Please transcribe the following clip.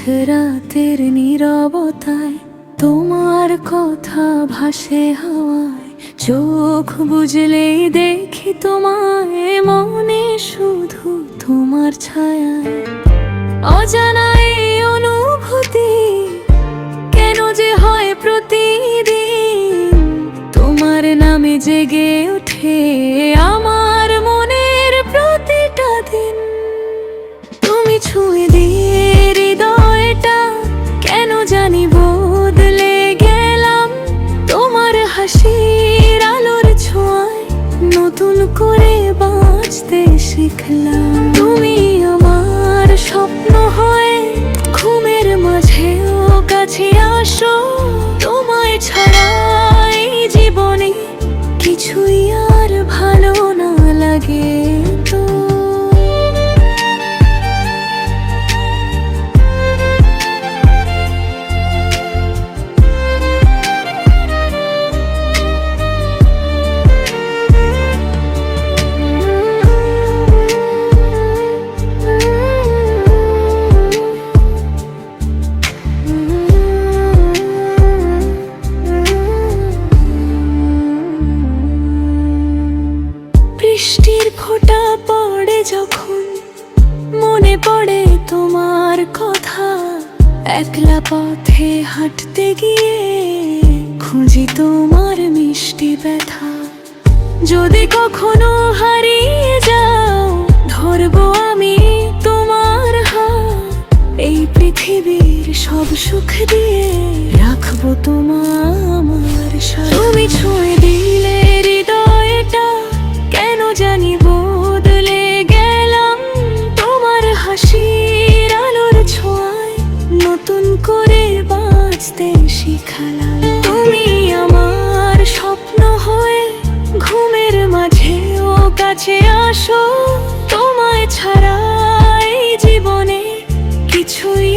মাঝরাতের নীরবতায় তোমার কথা ভাসে হাওয়ায়, চোখ বুঝলেই দেখি তোমায়, মনে শুধু তোমার ছায়ায়। অজানা এই অনুভূতি কেন যে হয় প্রতিদিন, তোমার নামে জেগে ওঠে আমার মনের প্রতিটা দিন। তুমি ছুঁয়ে দিয়ে হৃদয়টা কেন জানি বদলে গেলাম, তোমার হাসির আলোর ছোঁয়ায় নতুন করে বাঁচতে শিখলাম। তুমি আমার স্বপ্ন হয়ে ঘুমের মাঝেও কাছে আসো, তোমায় ছাড়া এই জীবনে কিছুই আর ভালো না লাগে তো। বৃষ্টির ফোঁটা পড়ে যখন মনে পড়ে তোমার কথা, একলা পথে হাঁটতে গিয়ে খুঁজি তোমার মিষ্টি ব্যথা। যদি কখনো হারিয়ে যাও ধরবো আমি তোমার হাত, এই পৃথিবীর সব সুখ দিয়ে রাখবো তোমার সাথে। তুমি ছুঁয়ে দিলে হৃদয়টা কেন জানি বদলে গেলাম, তোমার হাসির আলোর ছোঁয়ায় নতুন করে বাঁচতে শিখালাম। তুমি আমার স্বপ্ন হয়ে ঘুমের মাঝেও কাছে আসো, তোমায় ছাড়া এই জীবনে কিছুই